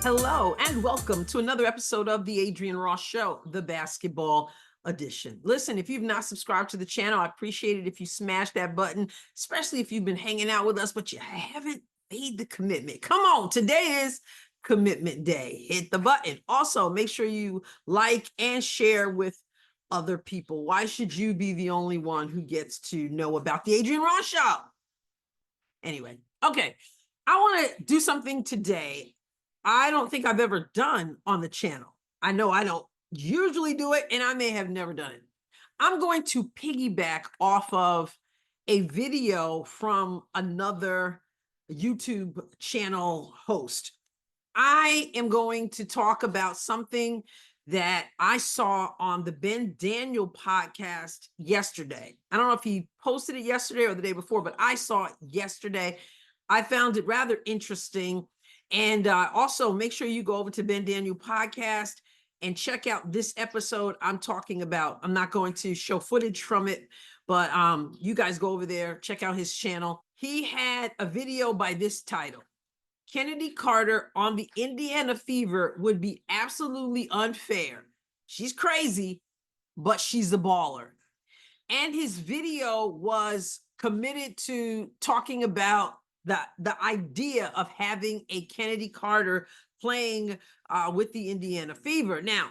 Hello, and welcome to another episode of the Adrienne Ross Show, the basketball edition. Listen, if you've not subscribed to the channel, I appreciate it if you smash that button, especially if you've been hanging out with us, but you haven't made the commitment. Come on, today is commitment day. Hit the button. Also, make sure you like and share with other people. Why should you be the only one who gets to know about the Adrienne Ross Show? Anyway, okay. I want to do something today I don't think I've ever done on the channel. I know I don't usually do it, and I may have never done it. I'm going to piggyback off of a video from another YouTube channel host. I am going to talk about something that I saw on the Ben Daniel podcast yesterday. I don't know if he posted it yesterday or the day before, but I saw it yesterday. I found it rather interesting. And also make sure you go over to Ben Daniel podcast and check out this episode I'm talking about. I'm not going to show footage from it, but you guys go over there, check out his channel. He had a video by this title: Chennedy Carter on the Indiana Fever would be absolutely unfair. She's crazy, but she's a baller. And his video was committed to talking about the idea of having a Chennedy Carter playing with the Indiana Fever. Now,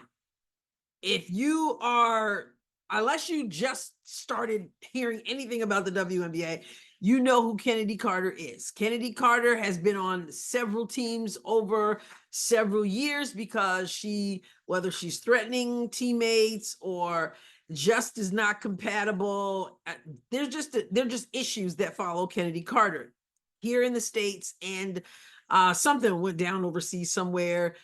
if you are, unless you just started hearing anything about the WNBA, you know who Chennedy Carter is. Chennedy Carter has been on several teams over several years because whether she's threatening teammates or just is not compatible, they're just issues that follow Chennedy Carter here in the States, and something went down overseas somewhere.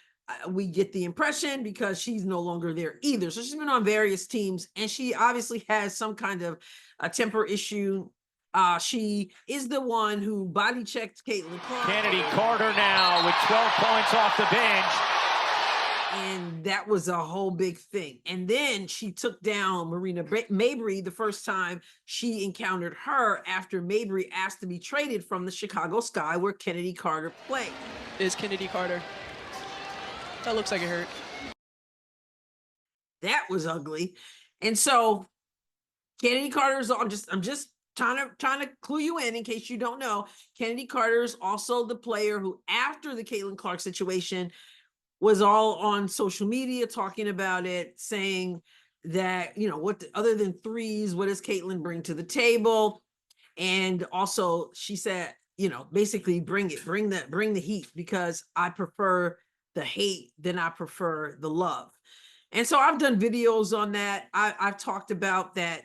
We get the impression because she's no longer there either. So she's been on various teams, and she obviously has some kind of a temper issue. She is the one who body checked Caitlin Clark. Chennedy Carter now with 12 points off the bench. And that was a whole big thing. And then she took down Marina Mabrey the first time she encountered her after Mabrey asked to be traded from the Chicago Sky, where Chennedy Carter played. Is Chennedy Carter? That looks like it hurt. That was ugly. And so Chennedy Carter's on I'm just trying to clue you in case you don't know. Chennedy Carter is also the player who, after the Caitlin Clark situation, was all on social media talking about it, saying that, other than threes, what does Caitlin bring to the table? And also she said, basically bring the heat, because I prefer the hate than I prefer the love. And so I've done videos on that. I've talked about that.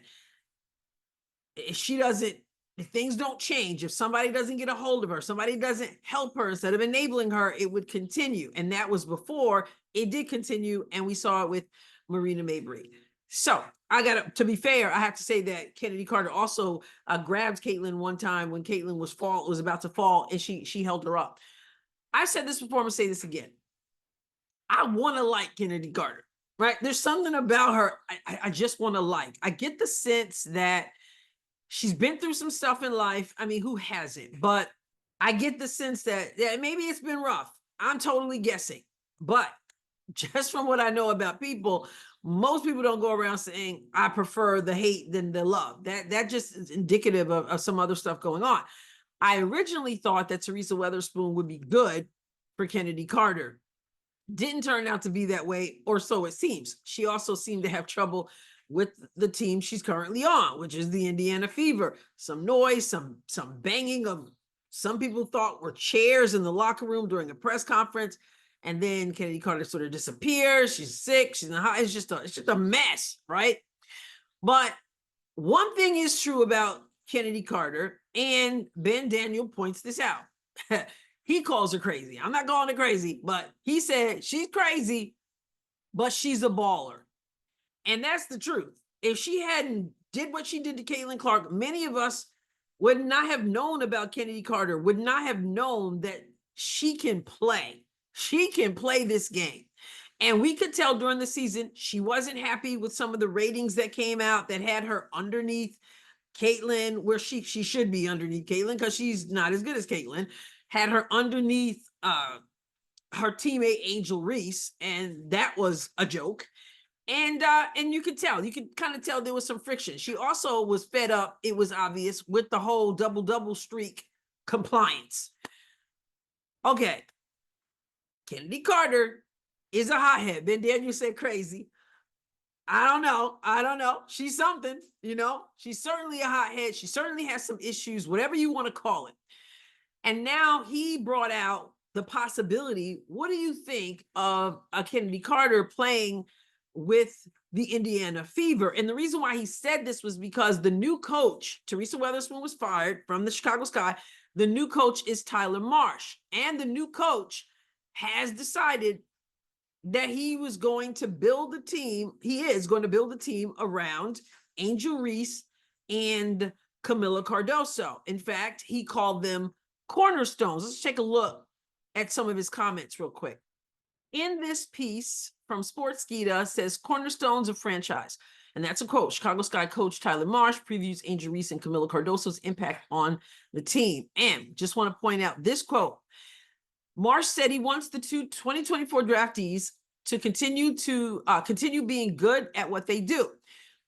If things don't change, if somebody doesn't get a hold of her, somebody doesn't help her, instead of enabling her, it would continue. And that was before it did continue. And we saw it with Marina Mabrey. So to be fair, I have to say that Chennedy Carter also grabbed Caitlin one time when Caitlin was about to fall, and she held her up. I've said this before, I'm gonna say this again. I want to like Chennedy Carter, right? There's something about her I just want to like. I get the sense that she's been through some stuff in life. I mean, who hasn't? But I get the sense that maybe it's been rough. I'm totally guessing. But just from what I know about people, most people don't go around saying, I prefer the hate than the love. That just is indicative of some other stuff going on. I originally thought that Teresa Weatherspoon would be good for Chennedy Carter. Didn't turn out to be that way, or so it seems. She also seemed to have trouble with the team she's currently on, which is the Indiana Fever. Some noise, some banging of some people thought were chairs in the locker room during a press conference. And then Chennedy Carter sort of disappears. She's sick. She's in the hospital. It's just a mess, right? But one thing is true about Chennedy Carter, and Ben Daniel points this out. He calls her crazy. I'm not calling her crazy, but he said she's crazy, but she's a baller. And that's the truth. If she hadn't did what she did to Caitlin Clark, many of us would not have known about Chennedy Carter, would not have known that she can play. She can play this game. And we could tell during the season, she wasn't happy with some of the ratings that came out that had her underneath Caitlin, where she should be underneath Caitlin, because she's not as good as Caitlin, had her underneath her teammate Angel Reese, and that was a joke. And you could kind of tell there was some friction. She also was fed up, it was obvious, with the whole double streak compliance. Okay. Chennedy Carter is a hothead. Ben Daniel said crazy. I don't know. She's something, She's certainly a hothead. She certainly has some issues, whatever you want to call it. And now he brought out the possibility. What do you think of a Chennedy Carter playing with the Indiana Fever? And the reason why he said this was because the new coach, Teresa Weatherspoon, was fired from the Chicago Sky. The new coach is Tyler Marsh. And the new coach has decided that he was going to build the team. He is going to build the team around Angel Reese and Camila Cardoso. In fact, he called them cornerstones. Let's take a look at some of his comments real quick. In this piece from Sportskeeda says cornerstones of franchise. And that's a quote. Chicago Sky coach Tyler Marsh previews Angel Reese and Camila Cardoso's impact on the team. And just want to point out this quote. Marsh said he wants the 2024 draftees to continue being good at what they do.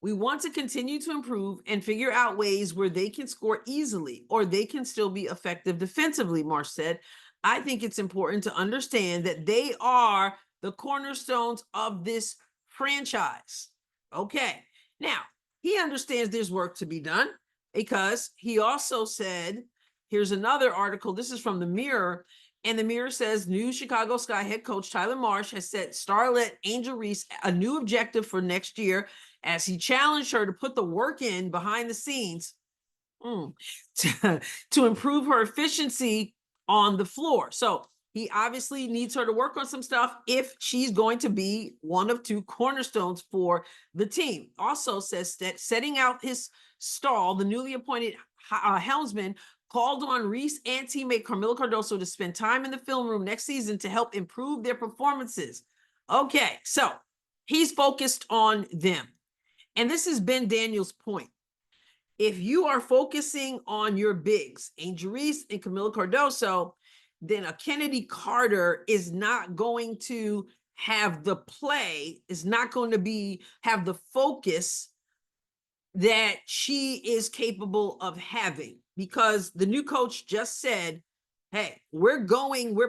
We want to continue to improve and figure out ways where they can score easily or they can still be effective defensively, Marsh said. I think it's important to understand that they are the cornerstones of this franchise. Okay. Now, he understands there's work to be done because he also said, here's another article. This is from the Mirror. And the Mirror says new Chicago Sky head coach Tyler Marsh has set starlet Angel Reese a new objective for next year as he challenged her to put the work in behind the scenes to improve her efficiency on the floor. So he obviously needs her to work on some stuff if she's going to be one of two cornerstones for the team. Also says that setting out his stall, the newly appointed helmsman called on Reese and teammate Camila Cardoso to spend time in the film room next season to help improve their performances. Okay, so he's focused on them. And this is Ben Daniels' point. If you are focusing on your bigs, Angel Reese and Camila Cardoso, then a Chennedy Carter is not going to have the play, is not going to have the focus that she is capable of having, because the new coach just said, hey, we're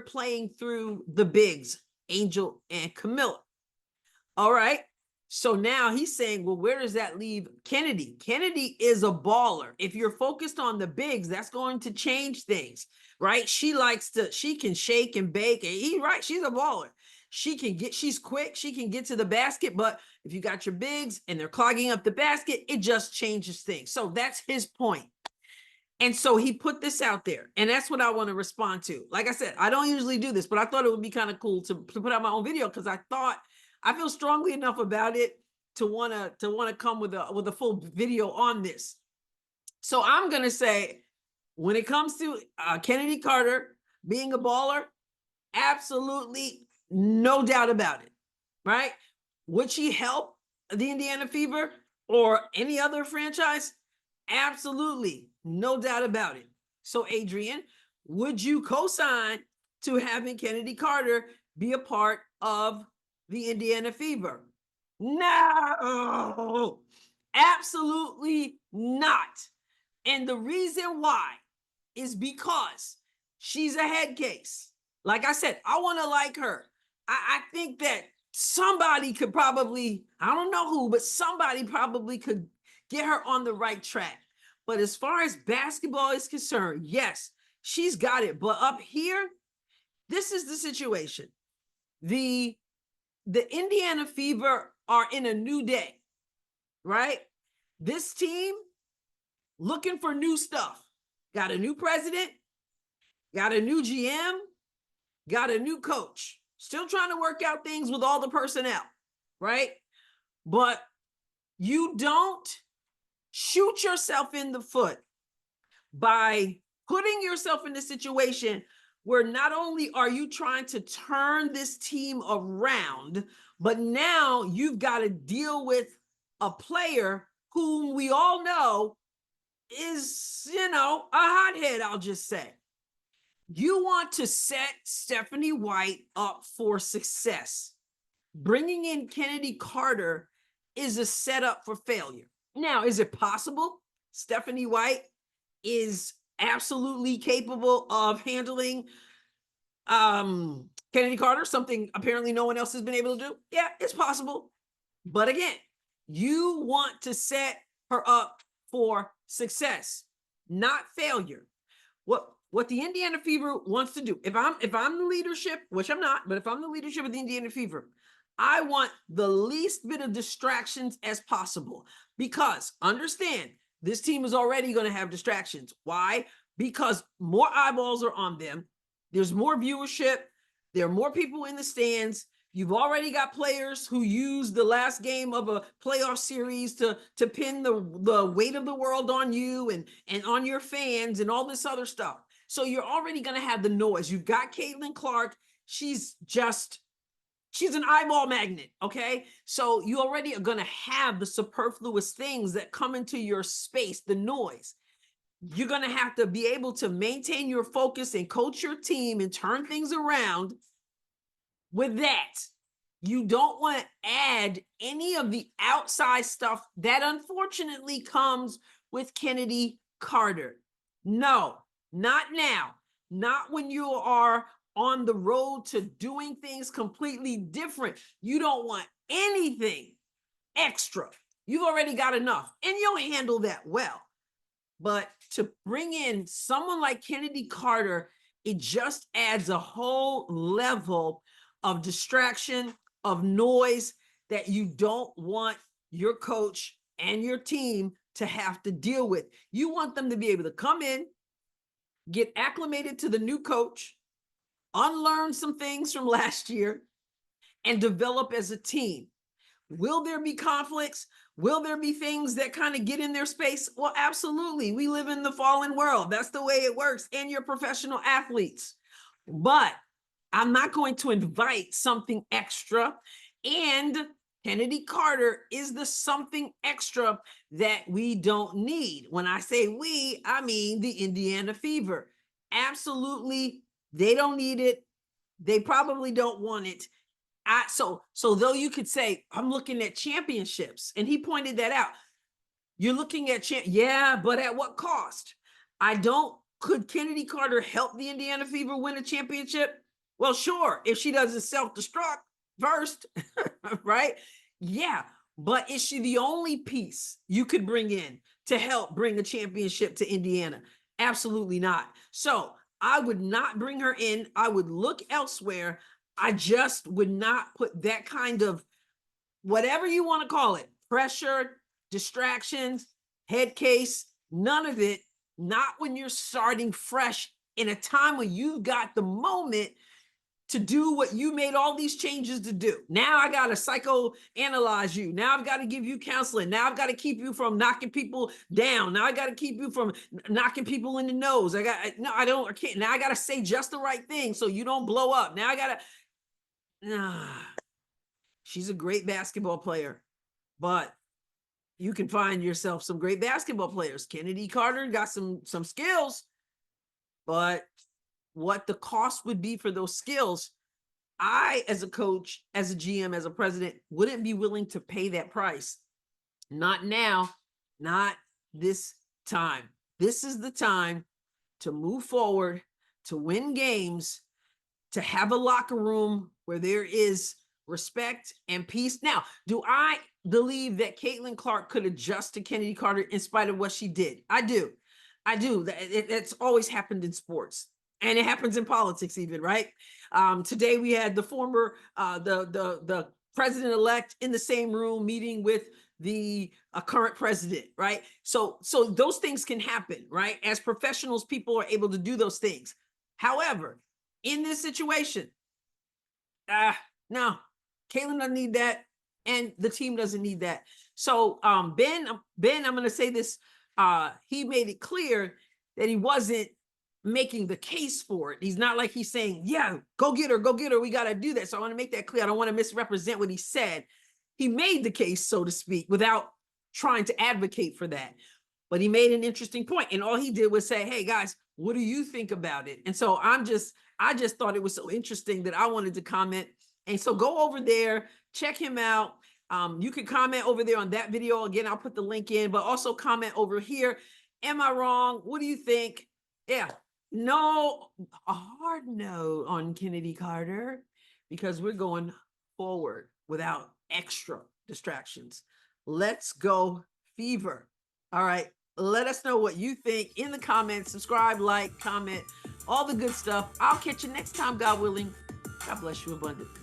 playing through the bigs, Angel and Camila. All right. So now he's saying, well, where does that leave Chennedy? Chennedy is a baller. If you're focused on the bigs, that's going to change things, right? She can shake and bake. And right, she's a baller. She's quick. She can get to the basket. But if you got your bigs and they're clogging up the basket, it just changes things. So that's his point. And so he put this out there, and that's what I want to respond to. Like I said, I don't usually do this, but I thought it would be kind of cool to put out my own video because I feel strongly enough about it to want to come with a full video on this. So I'm going to say, when it comes to Chennedy Carter being a baller, absolutely no doubt about it, right? Would she help the Indiana Fever or any other franchise? Absolutely, no doubt about it. So Adrienne, would you co-sign to having Chennedy Carter be a part of the Indiana Fever? No, absolutely not. And the reason why is because she's a head case. Like I said, I want to like her. I think that somebody could probably, I don't know who, but somebody probably could get her on the right track. But as far as basketball is concerned, yes, she's got it. But up here, this is the situation. The Indiana Fever are in a new day, right? This team looking for new stuff. Got a new president, got a new GM, got a new coach. Still trying to work out things with all the personnel, right? But you don't shoot yourself in the foot by putting yourself in a situation where not only are you trying to turn this team around, but now you've got to deal with a player whom we all know is, a hothead, I'll just say. You want to set Stephanie White up for success. Bringing in Chennedy Carter is a setup for failure. Now, is it possible Stephanie White is absolutely capable of handling Chennedy Carter, something apparently no one else has been able to do? Yeah, it's possible. But again, you want to set her up for success, not failure. What the Indiana Fever wants to do, if I'm the leadership, which I'm not, but if I'm the leadership of the Indiana Fever, I want the least bit of distractions as possible, because understand, this team is already going to have distractions. Why? Because more eyeballs are on them. There's more viewership. There are more people in the stands. You've already got players who use the last game of a playoff series to pin the weight of the world on you and on your fans and all this other stuff. So you're already going to have the noise. You've got Caitlin Clark. She's an eyeball magnet, okay? So you already are going to have the superfluous things that come into your space, the noise. You're going to have to be able to maintain your focus and coach your team and turn things around with that. You don't want to add any of the outside stuff that unfortunately comes with Chennedy Carter. No, not now. Not when you are on the road to doing things completely different. You don't want anything extra. You've already got enough, and you'll handle that well. But to bring in someone like Chennedy Carter, it just adds a whole level of distraction, of noise that you don't want your coach and your team to have to deal with. You want them to be able to come in, get acclimated to the new coach, unlearn some things from last year, and develop as a team. Will there be conflicts? Will there be things that kind of get in their space? Well, absolutely. We live in the fallen world. That's the way it works. And you're professional athletes. But I'm not going to invite something extra. And Chennedy Carter is the something extra that we don't need. When I say we, I mean the Indiana Fever. Absolutely. They don't need it. They probably don't want it. So though you could say, I'm looking at championships, and he pointed that out. You're looking at yeah, but at what cost? Could Chennedy Carter help the Indiana Fever win a championship? Well, sure, if she doesn't self-destruct first, right? Yeah, but is she the only piece you could bring in to help bring a championship to Indiana? Absolutely not. So I would not bring her in. I would look elsewhere. I just would not put that kind of, whatever you want to call it, pressure, distractions, head case, none of it. Not when you're starting fresh in a time when you've got the moment to do what you made all these changes to do. Now I got to psychoanalyze you. Now I've got to give you counseling. Now I've got to keep you from knocking people down. Now I got to keep you from knocking people in the nose. I can't. Now I got to say just the right thing so you don't blow up. Now I got to, she's a great basketball player, but you can find yourself some great basketball players. Chennedy Carter got some skills, but what the cost would be for those skills, I, as a coach, as a GM, as a president, wouldn't be willing to pay that price. Not now, not this time. This is the time to move forward, to win games, to have a locker room where there is respect and peace. Now, do I believe that Caitlin Clark could adjust to Chennedy Carter in spite of what she did? I do. That's always happened in sports. And it happens in politics even, right? Today we had the former, the president-elect in the same room meeting with the current president, right? So those things can happen, right? As professionals, people are able to do those things. However, in this situation, no, Caitlin doesn't need that, and the team doesn't need that. So Ben, I'm going to say this. He made it clear that he wasn't making the case for it. He's not like he's saying, yeah, go get her, we got to do that. So I want to make that clear. I don't want to misrepresent what he said. He made the case, so to speak, without trying to advocate for that. but he made an interesting point, and all he did was say, hey guys, what do you think about it? And so I just thought it was so interesting that I wanted to comment. And so go over there, check him out. You can comment over there on that video. Again, I'll put the link in, but also comment over here. Am I wrong? What do you think? Yeah, no, a hard no on Chennedy Carter, because we're going forward without extra distractions. Let's go Fever. All right. Let us know what you think in the comments. Subscribe, like, comment, all the good stuff. I'll catch you next time, God willing. God bless you abundantly.